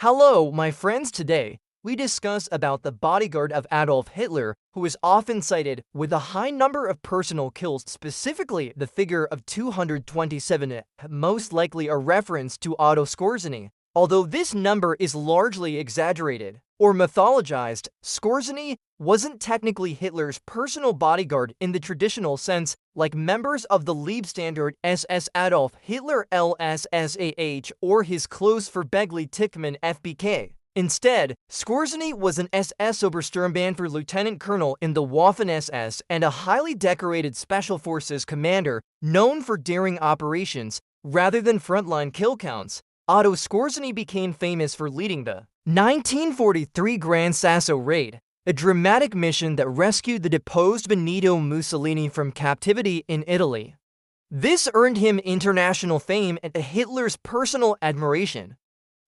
Hello, my friends. Today, we discuss about the bodyguard of Adolf Hitler, who is often cited with a high number of personal kills, specifically the figure of 227, most likely a reference to Otto Skorzeny. Although this number is largely exaggerated or mythologized, Skorzeny wasn't technically Hitler's personal bodyguard in the traditional sense, like members of the Leibstandard SS Adolf Hitler LSSAH or his close Verbegli Tickmann FBK. Instead, Skorzeny was an SS Obersturmbannführer lieutenant colonel in the Waffen-SS and a highly decorated Special Forces commander known for daring operations rather than frontline kill counts. Otto Skorzeny became famous for leading the 1943 Gran Sasso Raid, a dramatic mission that rescued the deposed Benito Mussolini from captivity in Italy. This earned him international fame and Hitler's personal admiration.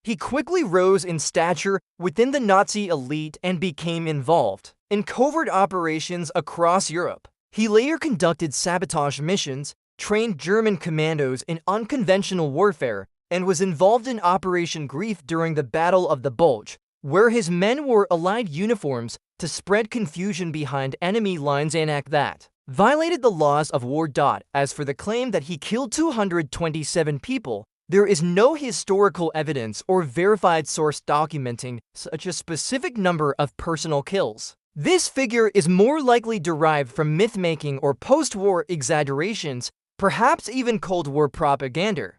He quickly rose in stature within the Nazi elite and became involved in covert operations across Europe. He later conducted sabotage missions, trained German commandos in unconventional warfare, and was involved in Operation Grief during the Battle of the Bulge, where his men wore Allied uniforms to spread confusion behind enemy lines and act that violated the laws of war. As for the claim that he killed 227 people, there is no historical evidence or verified source documenting such a specific number of personal kills. This figure is more likely derived from myth-making or post-war exaggerations, perhaps even Cold War propaganda.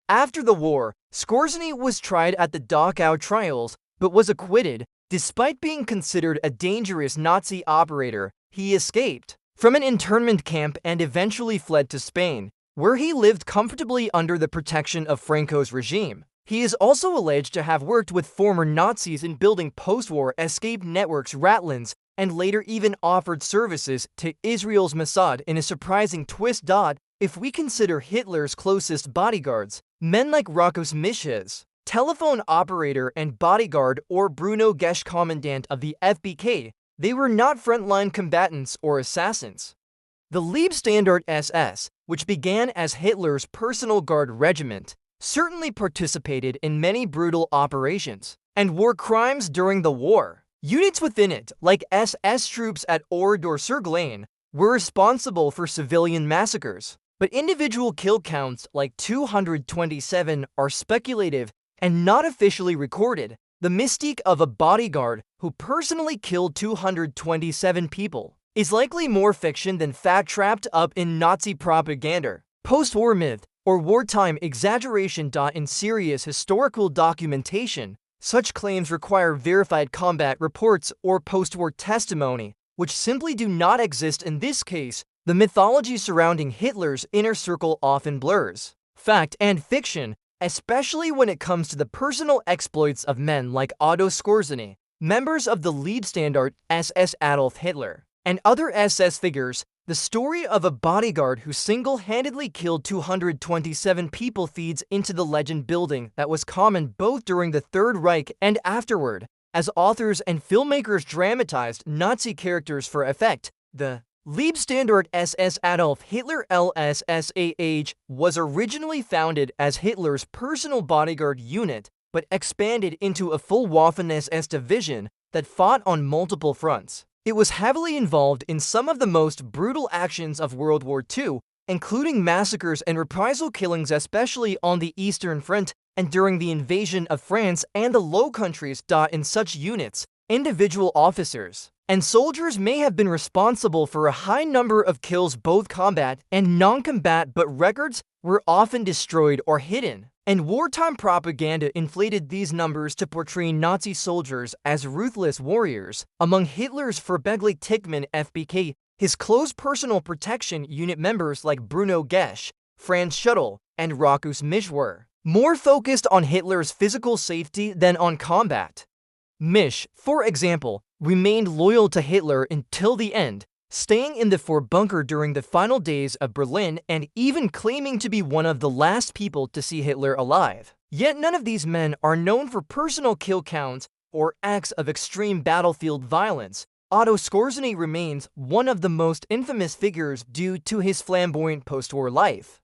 After the war, Skorzeny was tried at the Dachau trials, but was acquitted. Despite being considered a dangerous Nazi operator, he escaped from an internment camp and eventually fled to Spain, where he lived comfortably under the protection of Franco's regime. He is also alleged to have worked with former Nazis in building post-war escape networks Ratlins, and later even offered services to Israel's Mossad in a surprising twist. If we consider Hitler's closest bodyguards, men like Rockus Misch's telephone operator and bodyguard, or Bruno Gesch, commandant of the FBK, they were not frontline combatants or assassins. The Leibstandard SS, which began as Hitler's personal guard regiment, certainly participated in many brutal operations and war crimes during the war. Units within it, like SS troops at Oradour-sur-Glane, were responsible for civilian massacres, but individual kill counts like 227 are speculative and not officially recorded. The mystique of a bodyguard who personally killed 227 people is likely more fiction than fact trapped up in Nazi propaganda, post-war myth, or wartime exaggeration. In serious historical documentation, such claims require verified combat reports or post-war testimony, which simply do not exist in this case. The mythology surrounding Hitler's inner circle often blurs fact and fiction, especially when it comes to the personal exploits of men like Otto Skorzeny, members of the Leibstandard SS Adolf Hitler, and other SS figures. The story of a bodyguard who single-handedly killed 227 people feeds into the legend building that was common both during the Third Reich and afterward. As authors and filmmakers dramatized Nazi characters for effect, the Leibstandard SS Adolf Hitler LSSAH was originally founded as Hitler's personal bodyguard unit, but expanded into a full Waffen-SS division that fought on multiple fronts. It was heavily involved in some of the most brutal actions of World War II, including massacres and reprisal killings, especially on the Eastern Front and during the invasion of France and the Low Countries. In such units, individual officers and soldiers may have been responsible for a high number of kills, both combat and non-combat, but records were often destroyed or hidden, and wartime propaganda inflated these numbers to portray Nazi soldiers as ruthless warriors. Among Hitler's Verbegli Tickmann FBK, his close personal protection unit members like Bruno Gesch, Franz Schuttel, and Rockus Misch were more focused on Hitler's physical safety than on combat. Misch, for example, remained loyal to Hitler until the end, staying in the Four bunker during the final days of Berlin and even claiming to be one of the last people to see Hitler alive. Yet none of these men are known for personal kill counts or acts of extreme battlefield violence. Otto Skorzeny remains one of the most infamous figures due to his flamboyant post-war life.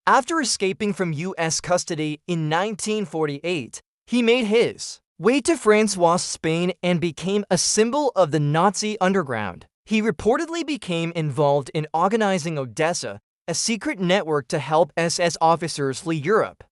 After escaping from U.S. custody in 1948, he made his way to Francois, Spain, and became a symbol of the Nazi underground. He reportedly became involved in organizing Odessa, a secret network to help SS officers flee Europe.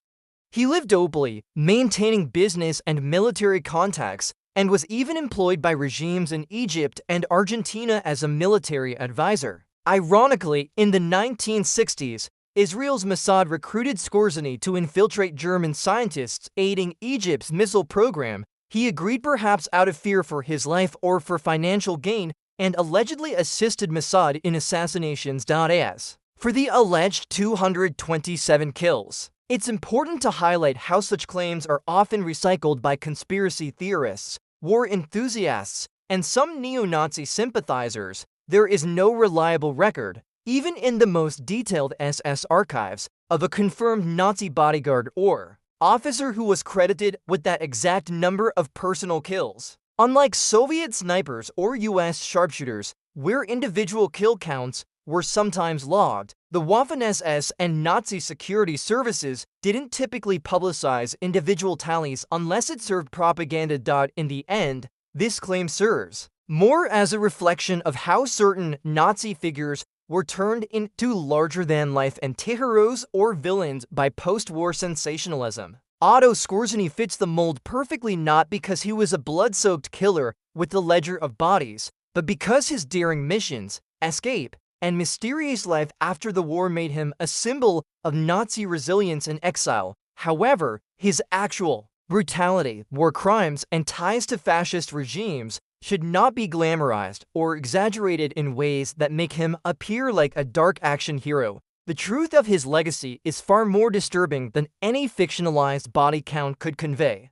He lived openly, maintaining business and military contacts, and was even employed by regimes in Egypt and Argentina as a military advisor. Ironically, in the 1960s, Israel's Mossad recruited Skorzeny to infiltrate German scientists aiding Egypt's missile program. He agreed, perhaps out of fear for his life or for financial gain, and allegedly assisted Mossad in assassinations. As for the alleged 227 kills, it's important to highlight how such claims are often recycled by conspiracy theorists, war enthusiasts, and some neo-Nazi sympathizers. There is no reliable record, even in the most detailed SS archives, of a confirmed Nazi bodyguard or officer who was credited with that exact number of personal kills. Unlike Soviet snipers or US sharpshooters, where individual kill counts were sometimes logged, the Waffen-SS and Nazi security services didn't typically publicize individual tallies unless it served propaganda. In the end, this claim serves more as a reflection of how certain Nazi figures were turned into larger-than-life anti-heroes or villains by post-war sensationalism. Otto Skorzeny fits the mold perfectly, not because he was a blood-soaked killer with the ledger of bodies, but because his daring missions, escape, and mysterious life after the war made him a symbol of Nazi resilience in exile. However, his actual brutality, war crimes, and ties to fascist regimes should not be glamorized or exaggerated in ways that make him appear like a dark action hero. The truth of his legacy is far more disturbing than any fictionalized body count could convey.